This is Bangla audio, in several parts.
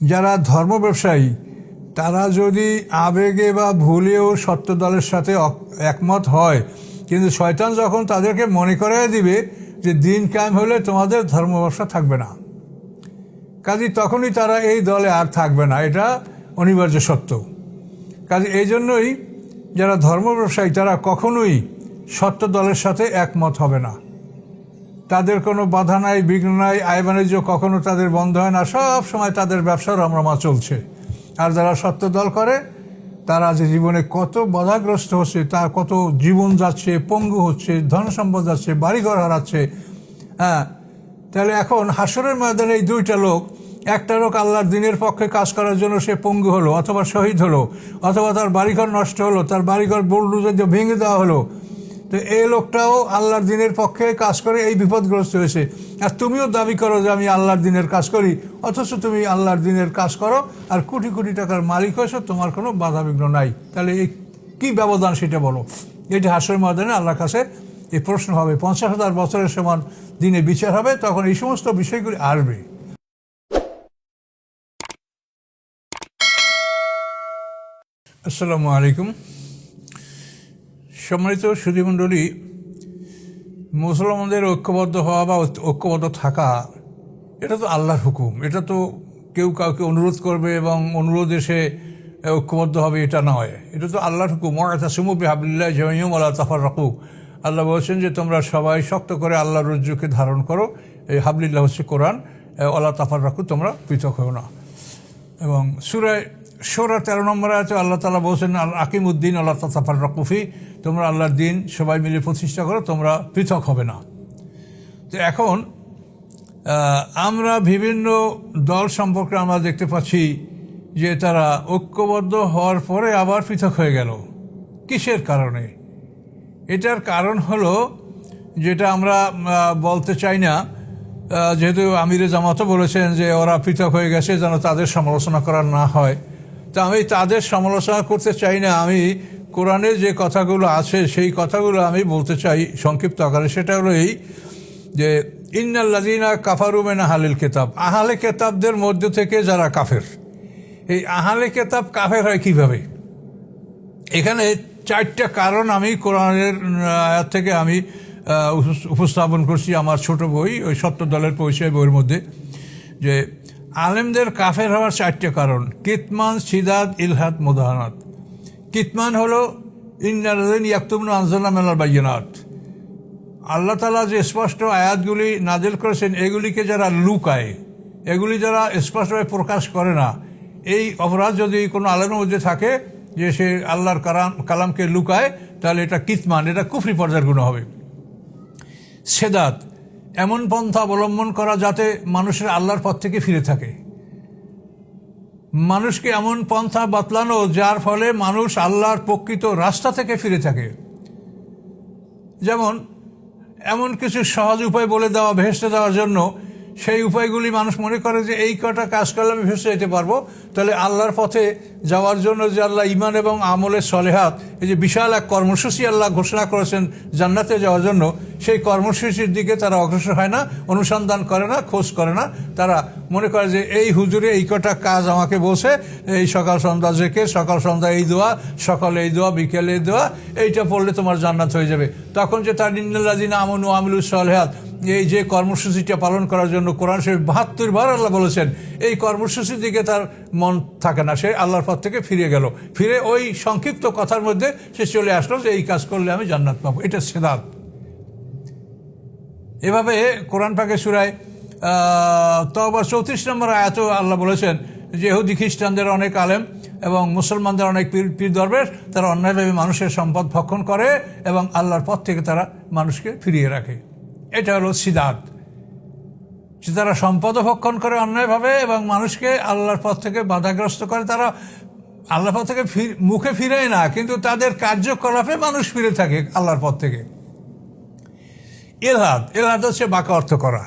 যারা ধর্ম ব্যবসায়ী তারা যদি আবেগে বা ভুলেও সত্য দলের সাথে একমত হয়, কিন্তু শয়তান যখন তাদেরকে মনে করিয়ে দিবে যে দিন কায়েম হলে তোমাদের ধর্ম ব্যবসা থাকবে না, কাজে তখনই তারা এই দলে আর থাকবে না, এটা অনিবার্য সত্য। কাজে এই জন্যই যারা ধর্ম ব্যবসায়ী তারা কখনোই সত্য দলের সাথে একমত হবে না। তাদের কোনো বাধা নাই, বিঘ্ন নাই, আয় বাণিজ্য কখনো তাদের বন্ধ হয় না, সব সময় তাদের ব্যবসা রমরমা চলছে। আর যারা সত্য দল করে তারা যে জীবনে কত বাধাগ্রস্ত হচ্ছে, তার কত জীবন যাচ্ছে, পঙ্গু হচ্ছে, ধন সম্পদ যাচ্ছে, বাড়িঘর হারাচ্ছে। তাহলে এখন হাসরের ময়দানে এই দুইটা লোক, একটা লোক আল্লাহর দিনের পক্ষে কাজ করার জন্য সে পঙ্গু হলো অথবা শহীদ হলো, অথবা তার বাড়িঘর নষ্ট হলো, তার বাড়িঘর বুলডোজার দিয়ে ভেঙে দেওয়া হলো। তো এই লোকটাও আল্লাহর দিনের পক্ষে কাজ করে এই বিপদগ্রস্ত হয়েছে। আর তুমিও দাবি করো যে আমি আল্লাহর দিনের কাজ করি, অথচ তুমি আল্লাহর দিনের কাজ করো আর কোটি কোটি টাকার মালিক হয়েছো, তোমার কোনো বাধাবিঘ্ন নাই। তাহলে এই কী ব্যবধান সেটা বলো। এটি হাসরের ময়দানে আল্লাহর কাছে এই প্রশ্ন হবে, 50,000 বছরের সমান দিনে বিচার হবে, তখন এই সমস্ত বিষয়গুলি আসবে। আসসালামু আলাইকুম। সম্মানিত সুধীমণ্ডলী, মুসলমানদের ঐক্যবদ্ধ হওয়া বা ঐক্যবদ্ধ থাকা এটা তো আল্লাহর হুকুম। এটা তো কেউ কাউকে অনুরোধ করবে এবং অনুরোধে সে ঐক্যবদ্ধ হবে এটা নয়, এটা তো আল্লাহর হুকুম। ওয়াতাসিমু বিহাবলিল্লাহি জামিআন ওয়া লা তাফাররাকু। আল্লাহ বলছেন যে তোমরা সবাই শক্ত করে আল্লাহর রজ্জুকে ধারণ করো। এই হাবলিল্লাহ হচ্ছে কোরআন। ওয়া লা তাফাররাকু, তোমরা পৃথক হও না। এবং সূরা শূরা 13 নম্বর আয়াতে আল্লাহ তাআলা বলছেন আকিমুদ্দিন ওয়া লা তাতাফাররাকু ফি, তোমরা আল্লাহর দিন সবাই মিলে প্রতিষ্ঠা করো, তোমরা পৃথক হবে না। তো এখন আমরা বিভিন্ন দল সম্পর্কে আমরা দেখতে পাচ্ছি যে তারা ঐক্যবদ্ধ হওয়ার পরে আবার পৃথক হয়ে গেল। কিসের কারণে? এটার কারণ হলো যেটা আমরা বলতে চাই না, যেহেতু আমিরে জামাতও বলেছেন যে ওরা পৃথক হয়ে গেছে যেন তাদের সমালোচনা করা না হয়। তো আমি তাদের সমালোচনা করতে চাই না, আমি কোরআনে যে কথাগুলো আছে সেই কথাগুলো আমি বলতে চাই সংক্ষিপ্ত আকারে। সেটা হলো এই যে ইন্নাল্লাযীনা কাফারু মিন আহলিল কিতাব, আহলে কিতাবদের মধ্য থেকে যারা কাফের। এই আহলে কিতাব কাফের হয় কিভাবে? এখানে 4টা কারণ আমি কোরআনের আয়াত থেকে আমি উপস্থাপন করছি আমার ছোট বই, ওই সত্য দলের পরিচয় বইয়ের মধ্যে, যে আলেমদের কাফের হওয়ার 4টা কারণ। কিতমান, সিদাত, ইলহাদ, মুদাহানাত। কিতমান হলো ইন্নাল্লাযীনা ইয়াকতুমুনা আনজালনা মিনাল বায়্যিনাত, আল্লাহ তাআলা যে স্পষ্ট আয়াতগুলি নাজিল করেছেন এগুলিকে যারা লুকায়, এগুলি যারা স্পষ্টভাবে প্রকাশ করে না, এই অপরাধ যদি কোনো আলেমের মধ্যে থাকে যে সে আল্লাহর কালামকে লুকায়, তাহলে এটা কিতমান, এটা কুফরি পর্যায়ের গুনাহ হবে। সেদাত, এমন পন্থা অবলম্বন করা যাতে মানুষের আল্লাহর পথ থেকে ফিরে থাকে, মানুষকে এমন পন্থা বাতলানো যার ফলে মানুষ আল্লাহর প্রকৃত রাস্তা থেকে ফিরে থাকে। যেমন এমন কিছু সহজ উপায় বলে দেওয়া ভেস্তে দেওয়ার জন্য, সেই উপায়গুলি মানুষ মনে করে যে এই কটা কাজ করলে আমি ভেসে যেতে পারবো। তাহলে আল্লাহর পথে যাওয়ার জন্য যে আল্লাহ ইমান এবং আমলের সলেহাত, এই যে বিশাল এক কর্মসূচি আল্লাহ ঘোষণা করেছেন জান্নাতে যাওয়ার জন্য, সেই কর্মসূচির দিকে তারা অগ্রসর হয় না, অনুসন্ধান করে না, খোঁজ করে না। তারা মনে করে যে এই হুজুরে এই কটা কাজ আমাকে বলছে, এই সকাল সন্ধ্যা জেকে, সকাল সন্ধ্যা এই দোয়া, সকালে এই দোয়া, বিকেলে এই দোয়া, এইটা পড়লে তোমার জান্নাত হয়ে যাবে। তখন যে তার ইন্নাল্লাযীনা আমানু ওয়া আমিলুস সলিহাত, এই যে কর্মসূচিটা পালন করার জন্য কোরআন শরীফ 72 বার আল্লাহ বলেছেন, এই কর্মসূচির দিকে তার মন থাকে না, সে আল্লাহর পথ থেকে ফিরে গেল। ফিরে ওই সংক্ষিপ্ত কথার মধ্যে সে চলে আসলো যে এই কাজ করলে আমি জান্নাত পাবো, এটা সেদাত। এভাবে কোরআন পাকে সূরায় তওবা 34 নম্বর আয়াতেও আল্লাহ বলেছেন যে ইহুদি খ্রিস্টানদের অনেক আলেম এবং মুসলমানদের অনেক পীর দরবেশ তারা অন্যায়ভাবে মানুষের সম্পদ ভক্ষণ করে এবং আল্লাহর পথ থেকে তারা মানুষকে ফিরিয়ে রাখে। এটা হলো সিদাত, যে তারা সম্পদও ভক্ষণ করে অন্যায়ভাবে এবং মানুষকে আল্লাহর পথ থেকে বাধাগ্রস্ত করে। তারা আল্লাহর পথ থেকে মুখে ফিরেই না, কিন্তু তাদের কার্যকলাপে মানুষ ফিরে থাকে আল্লাহর পথ থেকে। ইলহাদ, ইলহাদ হচ্ছে বাঁকা অর্থ করা।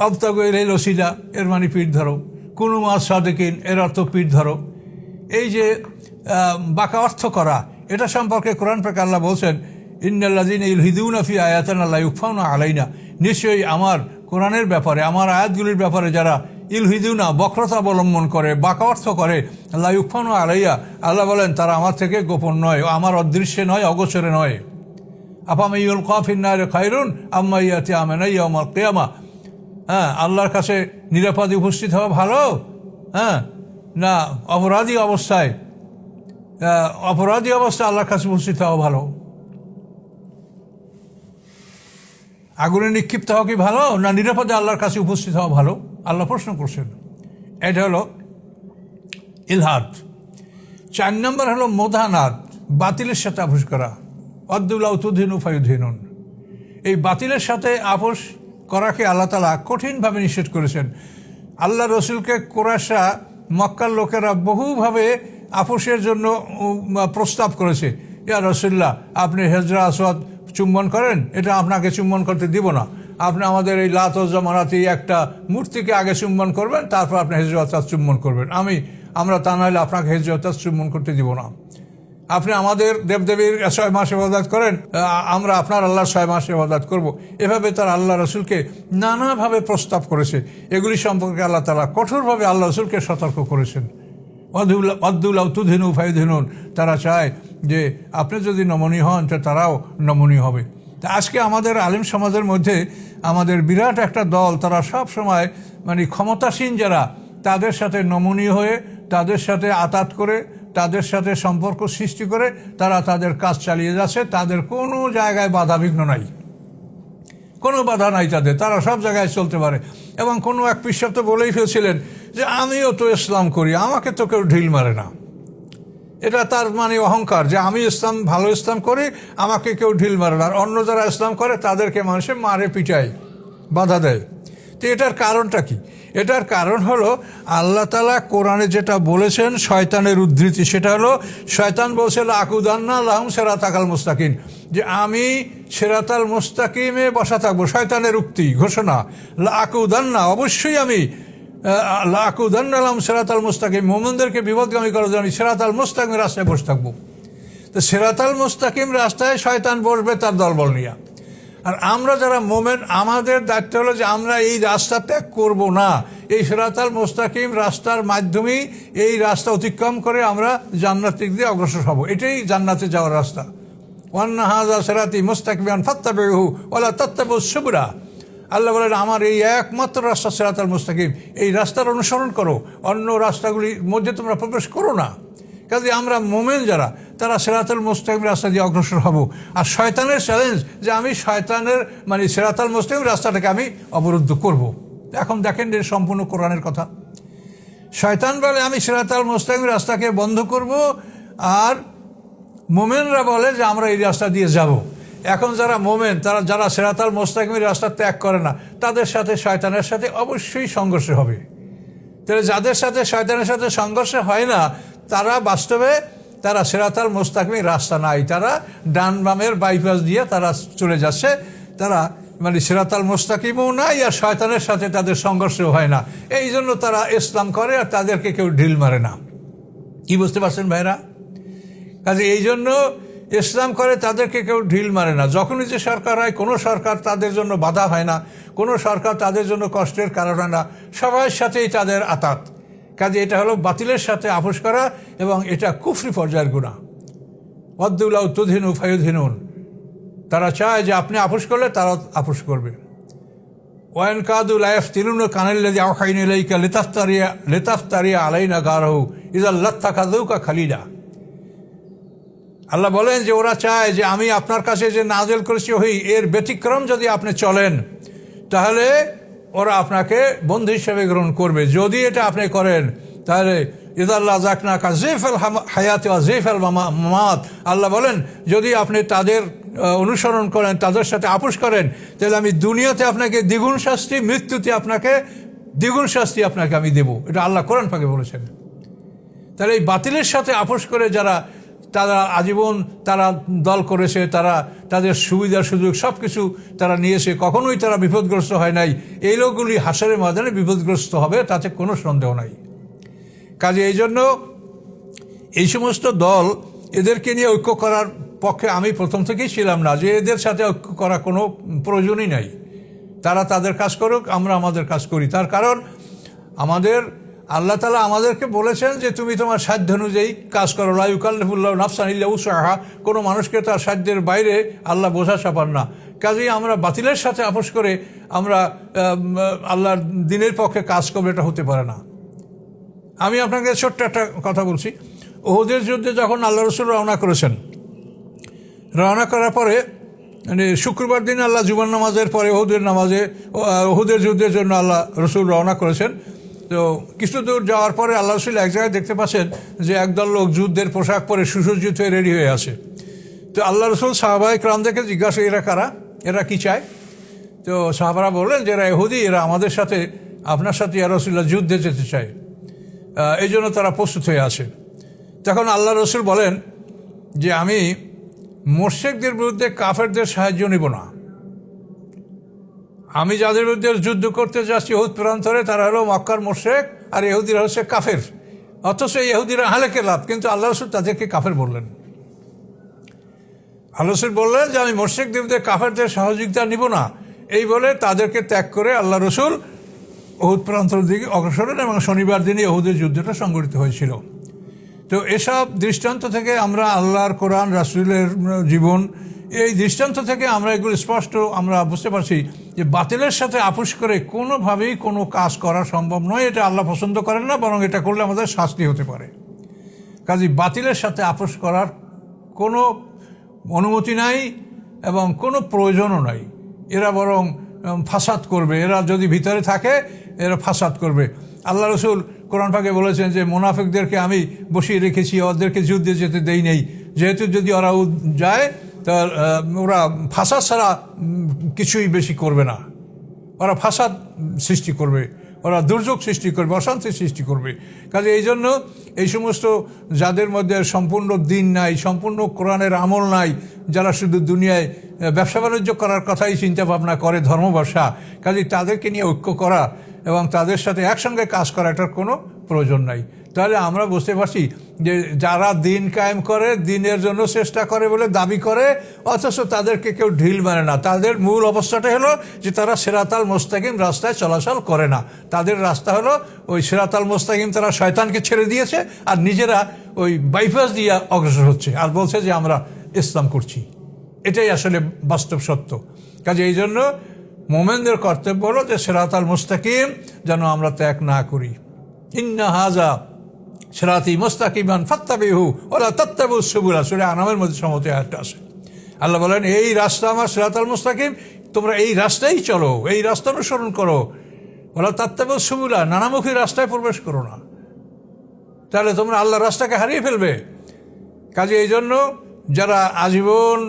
অবতাগু ইলাইহিল ওসিলা, এর মানে পীঠ ধরো। কুনু মা সাদিকিন, এর অর্থ পীঠ ধরো। এই যে বাঁকা অর্থ করা, এটা সম্পর্কে কোরআন পাকে আল্লাহ বলছেন ইন্নাল্লাযীনা ইউলহিদুনা ফি আয়াতিনা লা ইউখফাউনা আলাইনা, নিশ্চয়ই আমার কোরআনের ব্যাপারে, আমার আয়াতগুলির ব্যাপারে যারা ইলহিদুনা বক্রতা অবলম্বন করে, বাঁকা অর্থ করে, আল্লাহ ইউফানু আলাইয়া, আল্লাহ বলেন তারা আমার থেকে গোপন নয়, আমার অদৃশ্যে নয়, অগোচরে নয়। আফামাইউল কাফিন্নারে খায়রুন আম্মা ইয়াতি আমানা ইয়াউমাল কিয়ামা। হ্যাঁ, আল্লাহর কাছে নিরাপদে উপস্থিত হওয়া ভালো, হ্যাঁ, না অপরাধী অবস্থায় আল্লাহর কাছে উপস্থিত হওয়া ভালো? আগুনে নিক্ষিপ্ত হওয়া কি ভালো, না নিরাপদে আল্লাহর কাছে উপস্থিত হওয়া ভালো? আল্লাহ প্রশ্ন করছেন। এটা হলো ইলহাদ। 4 নম্বর হলো মোদানাত, বাতিলের সাথে আপোষ করা। অদ্দুলাউ তুদহিনু ফায়ুদহিনুন। এই বাতিলের সাথে আপোষ করাকে আল্লাহ তাআলা কঠিনভাবে নিষেধ করেছেন। আল্লাহ রসুলকে কুরাইশরা, মক্কার লোকেরা বহুভাবে আপোষের জন্য প্রস্তাব করেছে। ইয়া রাসূলুল্লাহ, আপনি হেজরা আসওয়াদ চুম্বন করেন, এটা আপনাকে চুম্বন করতে দিব না। আপনি আমাদের এই লাত ও জামানাতি একটা মূর্তিকে আগে চুম্বন করবেন, তারপর আপনি হেজরা আসওয়াদ চুম্বন করবেন। আমরা তা নাহলে আপনাকে হেজরা আসওয়াদ চুম্বন করতে দিব না। আপনি আমাদের দেবদেবীর 6 মাস ইবাদত করেন, আমরা আপনার আল্লাহর 6 মাস ইবাদত করব। এভাবে তারা আল্লাহ রসুলকে নানাভাবে প্রস্তাব করেছে। এগুলি সম্পর্কে আল্লাহ তাআলা কঠোরভাবে আল্লাহ রসুলকে সতর্ক করেছেন। অদ্দুলাউ তুদহিনু ফায়ুদহিনুন। তারা চায় যে আপনি যদি নমনীয় হন তো তারাও নমনীয় হবে। তা আজকে আমাদের আলেম সমাজের মধ্যে আমাদের বিরাট একটা দল, তারা সব সময় মানে ক্ষমতাসীন যারা, তাদের সাথে নমনীয় হয়ে, তাদের সাথে আতাত করে, তাদের সাথে সম্পর্ক সৃষ্টি করে তারা তাদের কাজ চালিয়ে যাচ্ছে। তাদের কোনো জায়গায় বাধাবিঘ্ন নাই, কোনো বাধা নাই তাদের, তারা সব জায়গায় চলতে পারে। এবং কোনো এক পীর তো বলেই ফেলছিলেন যে আমিও তো ইসলাম করি, আমাকে তো কেউ ঢিল মারে না। এটা তার মানে অহংকার, যে আমি ভালো ইসলাম করি, আমাকে কেউ ঢিল মারে না। আর অন্য যারা ইসলাম করে তাদেরকে মানুষে মারে, পিটায়, বাধা দেয়। তো এটার কারণটা কি? এটার কারণ হলো আল্লাহ তাআলা কোরআনে যেটা বলেছেন শয়তানের উদ্ধৃতি, সেটা হলো শয়তান বলছে লাকুদান্না লাহুম সিরাতাল মুস্তাকিম, যে আমি সিরাতাল মুস্তাকিমে বসা থাকবো। শয়তানের উক্তি, ঘোষণা, লাকুদান্না, অবশ্যই আমি লাকুদান্না লাহুম সিরাতাল মুস্তাকিম, মুমিনদেরকে বিপদগামী করার জন্য আমি সিরাতাল মুস্তাকিম রাস্তায় বসে থাকবো। তো সিরাতাল মুস্তাকিম রাস্তায় শয়তান বসবে তার দলবল নিয়ে। আর আমরা যারা মোমেন, আমাদের দায়িত্ব হলো যে আমরা এই রাস্তা ত্যাগ করব না। এই সিরাতাল মুস্তাকিম রাস্তার মাধ্যমেই এই রাস্তা অতিক্রম করে আমরা জান্নাতের দিকে অগ্রসর হব। এটাই জান্নাতে যাওয়ার রাস্তা। ওয়ান্না হাযা সিরাতি মুস্তাকিমান ফাত্তাবিউহু ওয়ালা তাত্তাবিউস সুবুলা। আল্লাহ বলেন আমার এই একমাত্র রাস্তা সিরাতাল মুস্তাকিম, এই রাস্তার অনুসরণ করো, অন্য রাস্তাগুলির মধ্যে তোমরা প্রবেশ করো না। কাজে আমরা মোমেন যারা, তারা সিরাতাল মুস্তাকিম রাস্তা দিয়ে অগ্রসর হব। আর শয়তানের চ্যালেঞ্জ যে আমি শয়তানের মানে সিরাতাল মুস্তাকিম রাস্তাটাকে আমি অবরুদ্ধ করব। এখন দেখেন যে সম্পূর্ণ কোরআনের কথা। শয়তান বলে আমি সিরাতাল মুস্তাকিম রাস্তাকে বন্ধ করব, আর মোমেনরা বলে যে আমরা এই রাস্তা দিয়ে যাব। এখন যারা মোমেন, তারা যারা সিরাতাল মুস্তাকিমের রাস্তা ত্যাগ করে না, তাদের সাথে শয়তানের সাথে অবশ্যই সংঘর্ষ হবে। তাহলে যাদের সাথে শয়তানের সাথে সংঘর্ষ হয় না, তারা বাস্তবে তারা সিরাতাল মুস্তাকিমের রাস্তা নাই, তারা ডান বামের বাইপাস দিয়ে তারা চলে যাচ্ছে। তারা মানে সিরাতাল মুস্তাকিমও নাই, আর শয়তানের সাথে তাদের সংঘর্ষও হয় না। এই জন্য তারা ইসলাম করে আর তাদেরকে কেউ ঢিল মারে না। কি বুঝতে পারছেন ভাইরা? কাজে এই জন্য ইসলাম করে তাদেরকে কেউ ঢিল মারে না। যখনই যে সরকার হয়, কোনো সরকার তাদের জন্য বাধা হয় না, কোনো সরকার তাদের জন্য কষ্টের কারণ হয় না, সবার সাথেই তাদের আতাত। কাজে এটা হলো বাতিলের সাথে আপোষ করা, এবং এটা কুফরি পর্যায়ের গুনাহ। ওয়াদ্দুলাউ তুদহিনু ফায়ুদহিনুন। তারা চায় যে আপনি আপোষ করলে তারা আপোষ করবে। ওয়াইন কাদু লা ইয়াফতিনুকা আনিল্লাযী আওহাইনা ইলাইকা লিতাফতারিয়া আলাইনা গারাহু ইযা লাত্তাখাযুকা খালিলা। আল্লাহ বলেন যে ওরা চায় যে আমি আপনার কাছে যে নাযিল করেছি ওহী, এর ব্যতিক্রম যদি আপনি চলেন তাহলে ওরা আপনাকে বন্ধু হিসেবে গ্রহণ করবে। যদি এটা আপনি করেন তাহলে ইদাল্লাহ জাকনাকা জিফাল হায়াতি ওয়া জিফাল মামাত। আল্লাহ বলেন যদি আপনি তাদের অনুসরণ করেন, তাদের সাথে আপোষ করেন, তাহলে আমি দুনিয়াতে আপনাকে দ্বিগুণ শাস্তি, মৃত্যুতে আপনাকে দ্বিগুণ শাস্তি আপনাকে আমি দেব। এটা আল্লাহ কোরআন পাকে বলেছেন। তাহলে এই বাতিলের সাথে আপোষ করে যারা, তারা আজীবন তারা দল করেছে, তারা তাদের সুবিধা সুযোগ সব কিছু তারা নিয়েছে, কখনোই তারা বিপদগ্রস্ত হয় নাই। এই লোকগুলি হাসরের ময়দানে বিপদগ্রস্ত হবে, তাতে কোনো সন্দেহ নাই। কাজে এই জন্য এই সমস্ত দল, এদেরকে নিয়ে ঐক্য করার পক্ষে আমি প্রথম থেকেই ছিলাম না, যে এদের সাথে ঐক্য করা কোনো প্রয়োজনই নাই। তারা তাদের কাজ করুক, আমরা আমাদের কাজ করি। তার কারণ আমাদের আল্লাহ তাআলা আমাদেরকে বলেছেন যে তুমি তোমার সাধ্য অনুযায়ী কাজ করো, লা ইউকাল্লিফুল্লাহু নাফসান ইল্লা উসআহা। কোনো মানুষকে তার সাধ্যের বাইরে আল্লাহ বোঝা চাপান না। কাজেই আমরা বাতিলের সাথে আপোষ করে আমরা আল্লাহর দিনের পক্ষে কাজ করবো, এটা হতে পারে না। আমি আপনাকে ছোট্ট একটা কথা বলছি। উহুদের যুদ্ধে যখন আল্লাহ রসুল রওনা করেছেন, রওনা করার পরে মানে শুক্রবার দিন আল্লাহ জুমার নামাজের পরে উহুদের যুদ্ধের জন্য আল্লাহ রসুল রওনা করেছেন। তো কিছু দূর যাওয়ার পরে আল্লাহ রসুল এক জায়গায় দেখতে পাচ্ছেন যে একদল লোক যুদ্ধের পোশাক পরে সুসজ্জিত হয়ে রেডি হয়ে আছে। তো আল্লাহ রসুল সাহাবায়ে কেরামদেরকে জিজ্ঞাসা, এরা কারা, এরা কি চায়? তো সাহাবারা বললেন যে এরা ইহুদি, এরা আমাদের সাথে আপনার সাথে ইয়া রাসূলুল্লাহ যুদ্ধে যেতে চায়, এই জন্য তারা প্রস্তুত হয়ে আছে। তখন আল্লাহ রসুল বলেন যে আমি মুশরিকদের বিরুদ্ধে কাফেরদের সাহায্য নিব না। আমি যাদের বিরুদ্ধে যুদ্ধ করতে যাচ্ছি উহুদ প্রান্তরে, তারা হলো মক্কার মুশরিক, আর ইহুদিরা হচ্ছে কাফের। অথচ ইহুদিরা আহলে কিতাব, কিন্তু আল্লাহ রসুল তাদেরকে কাফের বললেন। আল্লাহ রসুল বললেন যে আমি মুশরিকদের বিরুদ্ধে কাফেরদের সহযোগিতা নিব না। এই বলে তাদেরকে ত্যাগ করে আল্লাহ রসুল উহুদ প্রান্তরের দিকে অগ্রসর হলেন এবং শনিবার দিনই উহুদের যুদ্ধটা সংঘটিত হয়েছিল। তো এসব দৃষ্টান্ত থেকে আমরা আল্লাহর কোরআন, রাসূলের জীবন, এই দৃষ্টান্ত থেকে আমরা এগুলো স্পষ্ট আমরা বুঝতে পারছি যে বাতিলের সাথে আপোষ করে কোনোভাবেই কোনো কাজ করা সম্ভব নয়। এটা আল্লাহ পছন্দ করেন না, বরং এটা করলে আমাদের শাস্তি হতে পারে। কাজেই বাতিলের সাথে আপোষ করার কোনো অনুমতি নাই এবং কোনো প্রয়োজনও নাই। এরা বরং ফাসাদ করবে, এরা যদি ভিতরে থাকে এরা ফাসাদ করবে। আল্লাহ রসুল কোরআন পাকে বলেছেন যে মুনাফিকদেরকে আমি বসিয়ে রেখেছি, ওদেরকে যুদ্ধে যেতে দেই নেই, যেহেতু যদি ওরা যায় তার ওরা ফাসাদ ছাড়া কিছুই বেশি করবে না, ওরা ফাসাদ সৃষ্টি করবে, ওরা দুর্যোগ সৃষ্টি করবে, অশান্তি সৃষ্টি করবে। কাজে এই জন্য এই সমস্ত যাদের মধ্যে সম্পূর্ণ দিন নাই, সম্পূর্ণ কোরআনের আমল নাই, যারা শুধু দুনিয়ায় ব্যবসা বাণিজ্য করার কথাই চিন্তা ভাবনা করে, ধর্ম ব্যবসা, কাজে তাদেরকে নিয়ে ঐক্য করা এবং তাদের সাথে একসঙ্গে কাজ করা এটার কোনো প্রয়োজন নাই। তাহলে আমরা বুঝতে পারছি যে যারা দিন কায়েম করে, দিনের জন্য চেষ্টা করে বলে দাবি করে, অথচ তাদেরকে কেউ ঢিল মারে না। তাদের মূল অবস্থাটা হলো যে তারা সিরাতাল মুস্তাকিম রাস্তায় চলাচল করে না। তাদের রাস্তা হলো ওই সিরাতাল মুস্তাকিম, তারা শয়তানকে ছেড়ে দিয়েছে আর নিজেরা ওই বাইপাস দিয়ে অগ্রসর হচ্ছে আর বলছে যে আমরা ইসলাম করছি। এটাই আসলে বাস্তব সত্য। কাজে এই জন্য মোমেনদের কর্তব্য হলো যে সিরাতাল মুস্তাকিম যেন আমরা ত্যাগ না করি। ইন্না হাযা সিরাতি মুস্তাকিমান ফাত্তাবিহু ওয়ালা তাত্তাবিউস সুবুলা, সূরা আনামের মধ্যে সমতে আয়াতটা আছে। আল্লাহ বলেন এই রাস্তা আমার সিরাতাল মুস্তাকিম, তোমরা এই রাস্তায় চলো, এই রাস্তা অনুসরণ করো। ওয়ালা তাত্তাবিউস সুবুলা, নানামুখী রাস্তায় প্রবেশ করো না, তাহলে তোমরা আল্লাহর রাস্তাকে হারিয়ে ফেলবে। কাজে এই জন্য যারা আজীবন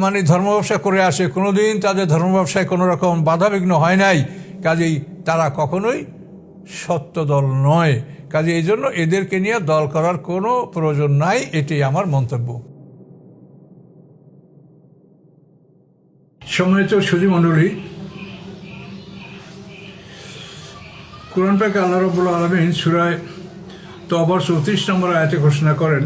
মানে ধর্ম ব্যবসা করে আসে, কোনোদিন তাদের ধর্ম ব্যবসায় কোনো রকম বাধাবিঘ্ন হয় নাই, কাজেই তারা কখনোই সত্য দল নয়। কাজে এই জন্য এদেরকে নিয়ে দল করার কোনো প্রয়োজন নাই, এটাই আমার মন্তব্য। সম্মানিত সুধী মণ্ডলী, কুরআন পাকে আল্লাহ রাব্বুল আলামিন সূরা তওবার 34 নম্বর আয়াতে ঘোষণা করেন,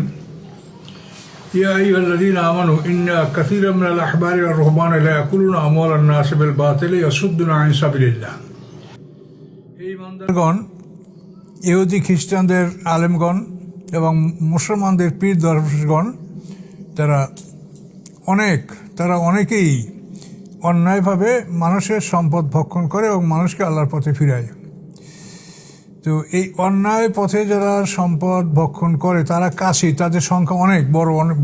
ইয়া আইয়ুহাল্লাযীনা আমানু ইন্না কাসীরাম মিনাল আহবারি ওয়ার রুহবানি লা ইয়াকুলুনা আমওয়ালান নাসি বিল বাতিলি ইয়াসুদ্দুনা আন সাবিলিল্লাহ। এই ইমানদারগণ, ইহুদি খ্রিস্টানদের আলেমগণ এবং মুসলমানদের পীর দরবেশগণ তারা অনেকেই অন্যায়ভাবে মানুষের সম্পদ ভক্ষণ করে এবং মানুষকে আল্লাহর পথে ফিরায়। তো এই অন্যায় পথে যারা সম্পদ ভক্ষণ করে তারা কাশি, তাদের সংখ্যা অনেক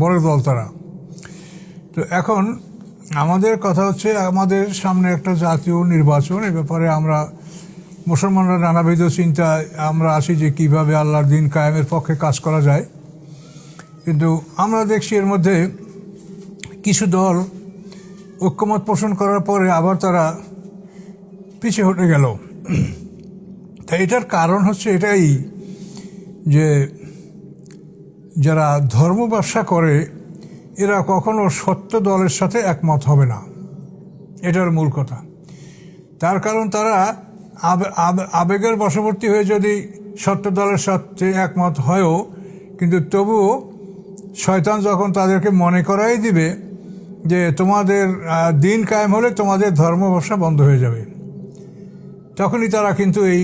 বড় দল তারা। তো এখন আমাদের কথা হচ্ছে, আমাদের সামনে একটা জাতীয় নির্বাচন, এ ব্যাপারে আমরা মুসলমানরা নানাবিধ চিন্তায় আমরা আছি যে কীভাবে আল্লাহর দিন কায়েমের পক্ষে কাজ করা যায়। কিন্তু আমরা দেখছি এর মধ্যে কিছু দল ঐক্যমত পোষণ করার পরে আবার তারা পিছিয়ে হটে গেল। তাই এটার কারণ হচ্ছে এটাই যে যারা ধর্ম ব্যবসা করে এরা কখনো সত্য দলের সাথে একমত হবে না, এটার মূল কথা। তার কারণ তারা আবেগের বশবর্তী হয়ে যদি সত্য দলের সাথে একমত হয়ও, কিন্তু তবুও শয়তান যখন তাদেরকে মনে করাই দিবে যে তোমাদের দিন কায়েম হলে তোমাদের ধর্ম ব্যবসা বন্ধ হয়ে যাবে, তখনই তারা কিন্তু এই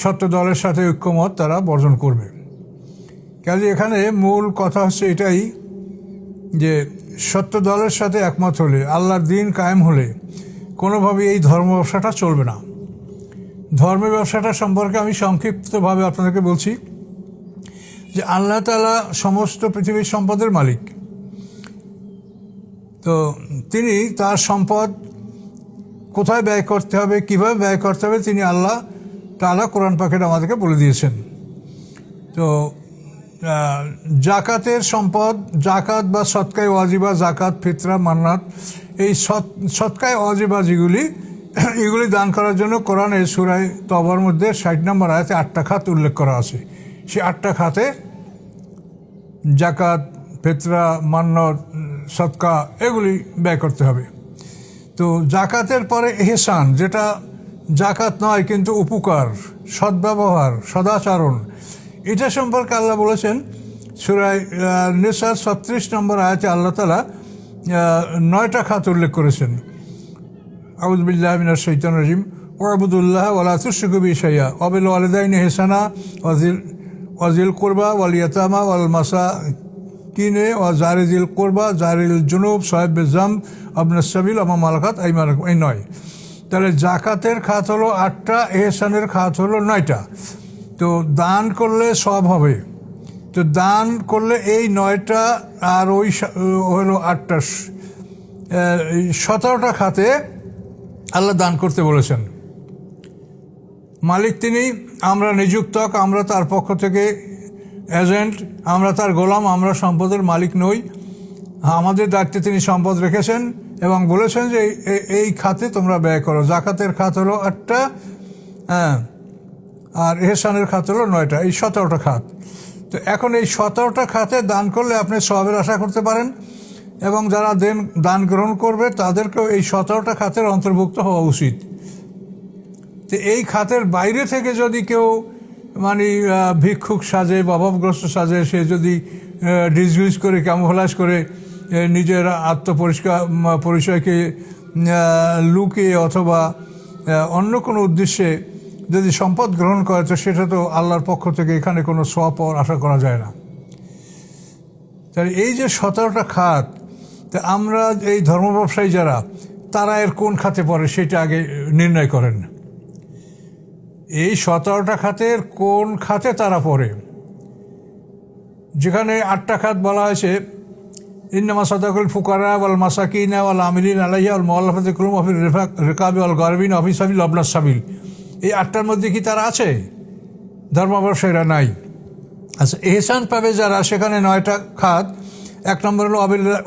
সত্য দলের সাথে ঐক্যমত তারা বর্জন করবে। কাজে এখানে মূল কথা হচ্ছে এটাই যে সত্য দলের সাথে একমত হলে, আল্লাহর দ্বীন কায়েম হলে কোনোভাবে এই ধর্ম ব্যবসাটা চলবে না। ধর্মের ব্যবসাটা সম্পর্কে আমি সংক্ষিপ্তভাবে আপনাদেরকে বলছি যে আল্লাহ তাআলা সমস্ত পৃথিবীর সম্পদের মালিক। তো তিনি তার সম্পদ কোথায় ব্যয় করতে হবে, কীভাবে ব্যয় করতে হবে, তিনি আল্লাহ তাআলা কোরআন পাকের আমাদেরকে বলে দিয়েছেন। তো জাকাতের সম্পদ, জাকাত বা সদকায়ে ওয়াজিবা, জাকাত, ফিতরা, মান্নাত, এই সদকায়ে ওয়াজিবা যেগুলি, এগুলি দান করার জন্য কোরআনে সূরা তওবার মধ্যে 60 নম্বর আয়াতে 8টা খাত উল্লেখ করা আছে। সেই 8টা খাতে জাকাত, ফিতরা, মান্নাত, সদকা এগুলি ব্যয় করতে হবে। তো জাকাতের পরে ইহসান, যেটা জাকাত নয় কিন্তু উপকার, সদ্ব্যবহার, সদাচরণ, এটা সম্পর্কে আল্লাহ বলেছেন সূরা নিসার 36 নম্বর আয়াতে আল্লাহ তাআলা 9টা খাত উল্লেখ করেছেন। আউযু বিল্লাহি মিনাশ শাইতানির রাজিম ওয়া'বুদুল্লাহ ওয়া লা তুশরিকু বিহি শাইআ ওয়া বিল ওয়ালিদাইনি ইহসানা ওয়া যিল কুরবা ওয়াল ইয়াতামা ওয়াল মাসাকিনে ওয়া জারিল কুরবা জারিল জুনুব সাহিবিজ যাম আবনাস সাবিল ওয়া মা মালাকাত আইমানুকুম। এই 9। তাহলে জাকাতের খাত হলো 8টা, ইহসানের খাত হলো 9টা। তো দান করলে সব হবে। তো দান করলে এই 9টা আর ওই হলো 8টা, 17টা খাতে আল্লাহ দান করতে বলেছেন। মালিক তিনি, আমরা নিযুক্তক, আমরা তার পক্ষ থেকে এজেন্ট, আমরা তার গোলাম, আমরা সম্পদের মালিক নই। আমাদের দায়িত্বে তিনি সম্পদ রেখেছেন এবং বলেছেন যে এই খাতে তোমরা ব্যয় করো। জাকাতের খাত হলো 8টা, হ্যাঁ, আর ইহসানের খাত হলো 9টা, এই 17টা খাত। তো এখন এই 17টা খাতে দান করলে আপনি সওয়াবের আশা করতে পারেন এবং যারা দান গ্রহণ করবে তাদেরকেও এই 17টা খাতের অন্তর্ভুক্ত হওয়া উচিত। তো এই খাতের বাইরে থেকে যদি কেউ মানে ভিক্ষুক সাজে, অভাবগ্রস্ত সাজে, সে যদি ডিসগুইজ করে, ক্যামোফ্লেজ করে নিজের পরিচয়কে লুকিয়ে অথবা অন্য কোনো উদ্দেশ্যে যদি সম্পদ গ্রহণ করে, তো সেটা তো আল্লাহর পক্ষ থেকে এখানে কোনো সওয়াব পাওয়ার আশা করা যায় না। তাই এই যে 17টা খাত, তা আমরা এই ধর্ম ব্যবসায়ী যারা, তারা এর কোন খাতে পড়ে সেটা আগে নির্ণয় করেন। এই 17টা খাতের কোন খাতে তারা পড়ে? যেখানে 8টা খাত বলা হয়েছে, ইন্নামা সাদাকুল ফুকারা ওয়াল মাসাকিনা ওয়াল আমিলিন আলাইহা ওয়াল মুআল্লাফাতি কুলুবুহুম ওয়া ফির রিকাবি ওয়াল গারিবিন ওয়া ফি সাবিল ওয়া ইবনাস সাবিল, এই 8টার মধ্যে কি তারা আছে? ধর্ম ব্যবসায়ীরা নাই। আচ্ছা, ইহসান পাবে যারা, সেখানে 9টা খাত। 1 নম্বর হলো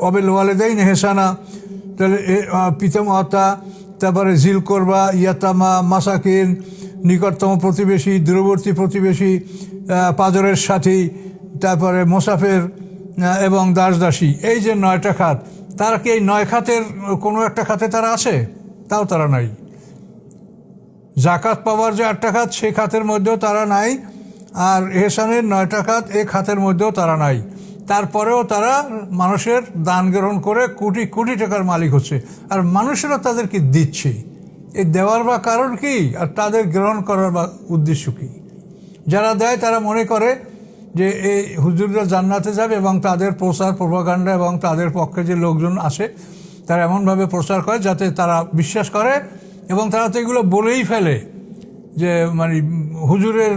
অবিল ওয়ালিদাইন ইহসানা, তাহলে পিতামাতা, তারপরে জিল করবা, ইয়াতামা, মাসাকিন, নিকটতম প্রতিবেশী, দূরবর্তী প্রতিবেশী, পাজরের সাথী, তারপরে মোসাফের এবং দাসদাসী, এই যে 9টা খাত, তারা কি এই 9 খাতের কোনো একটা খাতে তারা আছে? তাও তারা নাই। জাকাত পাওয়ার যে 8টা খাত, সেই খাতের মধ্যেও তারা নাই, আর ইহসানের 9টা খাত, এই খাতের মধ্যেও তারা নাই। তারপরেও তারা মানুষের দান গ্রহণ করে কোটি কোটি টাকার মালিক হচ্ছে, আর মানুষেরা তাদেরকে দিচ্ছে। এই দেওয়ার বা কারণ কি, আর তাদের গ্রহণ করার বা উদ্দেশ্য কী? যারা দেয় তারা মনে করে যে এই হুজুররা জান্নাতে যাবে এবং তাদের প্রচার, প্রোপাগান্ডা এবং তাদের পক্ষে যে লোকজন আসে তারা এমনভাবে প্রচার করে যাতে তারা বিশ্বাস করে, এবং তারা তো এগুলো বলেই ফেলে যে মানে হুজুরের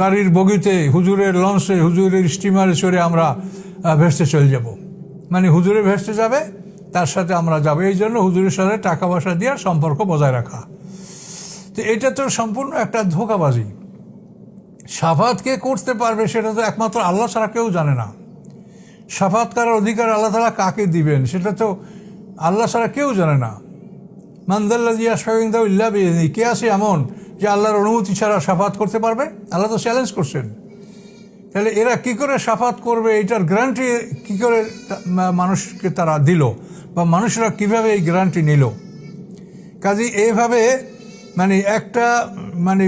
গাড়ির বগিতে, হুজুরের লঞ্চে, হুজুরের স্টিমারে চড়ে আমরা ভেস্তে চলে যাব, মানে হুজুরে ভেস্তে যাবে, তার সাথে আমরা যাব, এই জন্য হুজুরের সাথে টাকা পয়সা দিয়ে সম্পর্ক বজায় রাখা। তো এটা তো সম্পূর্ণ একটা ধোঁকাবাজি। শাফাত কে করতে পারবে সেটা তো একমাত্র আল্লাহ ছাড়া কেউ জানে না। শাফাত করার অধিকার আল্লাহ তাআলা কাকে দিবেন সেটা তো আল্লাহ ছাড়া কেউ জানে না। মান যাল্লাযী ইয়াশফাউ ইনদাহু ইল্লা বিইযনিহি, কে আছে এমন যে আল্লাহর অনুমতি ছাড়া শাফাত করতে পারবে? আল্লাহ তো চ্যালেঞ্জ করছেন। তাহলে এরা কি করে শাফাত করবে, এইটার গ্যারান্টি কি করে মানুষকে তারা দিল, বা মানুষরা কিভাবে এই গ্যারান্টি নিল? কাজে এইভাবে মানে একটা মানে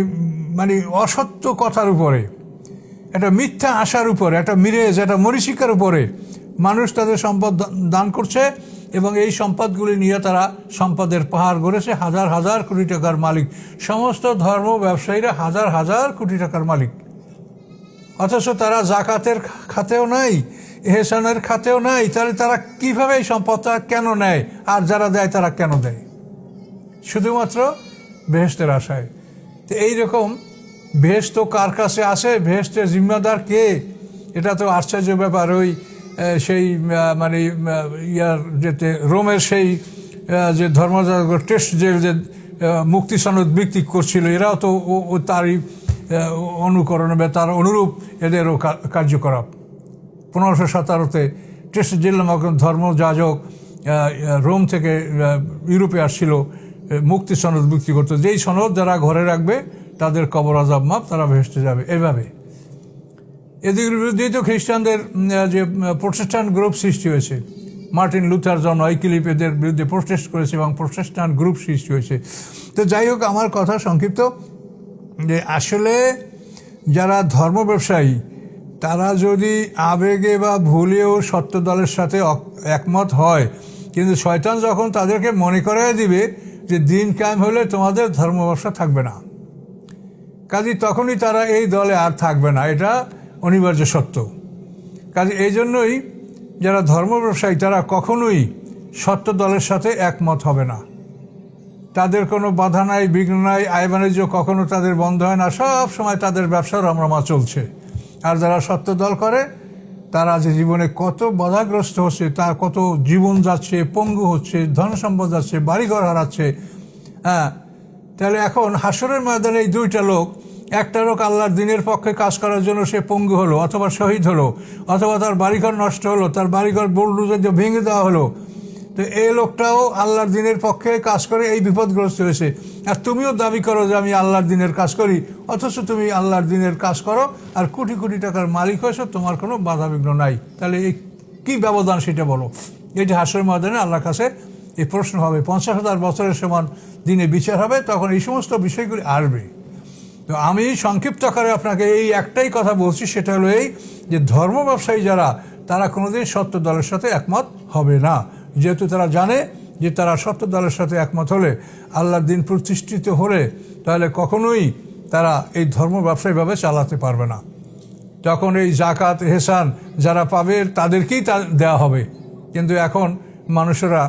মানে অসত্য কথার উপরে, একটা মিথ্যা আশার উপরে, একটা মিরেজ, একটা মরীচিকার উপরে মানুষ তাদের সম্পদ দান করছে এবং এই সম্পদগুলি নিয়ে তারা সম্পদের পাহাড় গড়েছে, হাজার হাজার কোটি টাকার মালিক। সমস্ত ধর্ম ব্যবসায়ীরা হাজার হাজার কোটি টাকার মালিক, অথচ তারা জাকাতের খাতেও নাই, এহসানের খাতেও নাই। তাহলে তারা কীভাবে এই সম্পদটা কেন নেয়? আর যারা দেয় তারা কেন দেয়? শুধুমাত্র বেহেশতের আশায়। তো এইরকম বেহেশত কার কাছে আসে, বেহেশতের জিম্মাদার কে? এটা তো আশ্চর্য ব্যাপার। ওই সেই মানে ইয়ার যেতে রোমের সেই যে ধর্মযাজক টেস্ট যে মুক্তি সনদ বিক্রি করছিল, এরাও তো তারই অনুকরণে বা তার অনুরূপ এদেরও কার্যকলাপ। 1517-তে টেস্ট জেলা ধর্মযাজক রোম থেকে ইউরোপে আসছিল, মুক্তি সনদ বিক্রি করতো, যেই সনদ যারা ঘরে রাখবে তাদের কবর আযাব মাপ, তারা ভেস্তে যাবে। এইভাবে এদিকের বিরুদ্ধেই তো খ্রিস্টানদের যে প্রোটেস্ট্যান্ট গ্রুপ সৃষ্টি হয়েছে। মার্টিন লুথার, জন উইক্লিফ এদের বিরুদ্ধে প্রোটেস্ট করেছে এবং প্রোটেস্ট্যান্ট গ্রুপ সৃষ্টি হয়েছে। তো যাই হোক, আমার কথা সংক্ষিপ্ত যে আসলে যারা ধর্ম ব্যবসায়ী তারা যদি আবেগে বা ভুলেও সত্য দলের সাথে একমত হয়, কিন্তু শয়তান যখন তাদেরকে মনে করাই দিবে যে দিন কায়েম হলে তোমাদের ধর্ম ব্যবসা থাকবে না, কাজে তখনই তারা এই দলে আর থাকবে না, এটা অনিবার্য সত্য। কাজে এই জন্যই যারা ধর্ম ব্যবসায়ী তারা কখনোই সত্য দলের সাথে একমত হবে না। তাদের কোনো বাধা নাই, বিঘ্ন নাই, আয় বাণিজ্য কখনো তাদের বন্ধ হয় না, সব সময় তাদের ব্যবসা রমরমা চলছে। আর যারা সত্য দল করে তারা যে জীবনে কত বাধাগ্রস্ত হচ্ছে, তার কত জীবন যাচ্ছে, পঙ্গু হচ্ছে, ধন সম্পদ যাচ্ছে, বাড়িঘর হারাচ্ছে। হ্যাঁ, তাহলে এখন হাসরের ময়দানে এই দুইটা লোক, একটা লোক আল্লাহর দিনের পক্ষে কাজ করার জন্য সে পঙ্গু হলো অথবা শহীদ হলো, অথবা তার বাড়িঘর নষ্ট হলো, তার বাড়িঘর বুলডোজার দিয়ে ভেঙে দেওয়া হলো। তো এই লোকটাও আল্লাহর দিনের পক্ষে কাজ করে এই বিপদগ্রস্ত হয়েছে। আর তুমিও দাবি করো যে আমি আল্লাহর দিনের কাজ করি, অথচ তুমি আল্লাহর দিনের কাজ করো আর কোটি কোটি টাকার মালিক হয়েছো, তোমার কোনো বাধা বিঘ্ন নাই। তাহলে এই কী ব্যবধান সেটা বলো। এটি হাসরের ময়দানে আল্লাহর কাছে এই প্রশ্ন হবে। 50,000 বছরের সমান দিনে বিচার হবে, তখন এই সমস্ত বিষয়গুলি আসবে। তো আমি সংক্ষিপ্ত আকারে আপনাকে এই একটাই কথা বলছি, সেটা হলো এই যে ধর্ম ব্যবসায়ী যারা, তারা কোনোদিন সত্য দলের সাথে একমত হবে না, যেহেতু তারা জানে যে তারা সত্য দলের সাথে একমত হলে, আল্লাহর দিন প্রতিষ্ঠিত হলে, তাহলে কখনোই তারা এই ধর্ম ব্যবসায়ীভাবে চালাতে পারবে না। তখন এই জাকাত এহসান যারা পাবে তাদেরকেই তা দেওয়া হবে। কিন্তু এখন মানুষেরা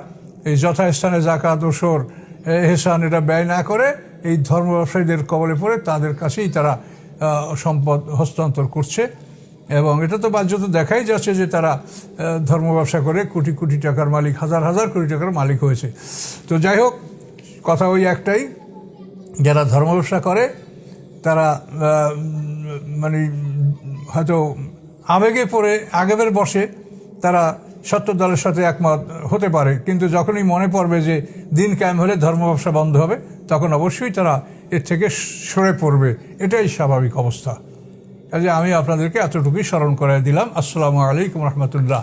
এই যথাস্থানে জাকাত ওসর এহসান এটা ব্যয় না করে এই ধর্ম ব্যবসায়ীদের কবলে পড়ে তাদের কাছেই তারা সম্পদ হস্তান্তর করছে। এবং এটা তো বাহ্যত দেখাই যাচ্ছে যে তারা ধর্ম ব্যবসা করে কোটি কোটি টাকার মালিক, হাজার হাজার কোটি টাকার মালিক হয়েছে। তো যাই হোক, কথা ওই একটাই, যারা ধর্ম ব্যবসা করে তারা মানে হয়তো আবেগে পড়ে আগের বসে তারা সত্য দলের সাথে একমত হতে পারে, কিন্তু যখনই মনে পড়বে যে দিন কায়েম হলে ধর্ম ব্যবসা বন্ধ হবে, তখন অবশ্যই তারা এর থেকে সরে পড়বে। এটাই স্বাভাবিক অবস্থা। কাজে আমি আপনাদেরকে এতটুকুই স্মরণ করাই দিলাম। আসসালামু আলাইকুম রহমতুল্লাহ।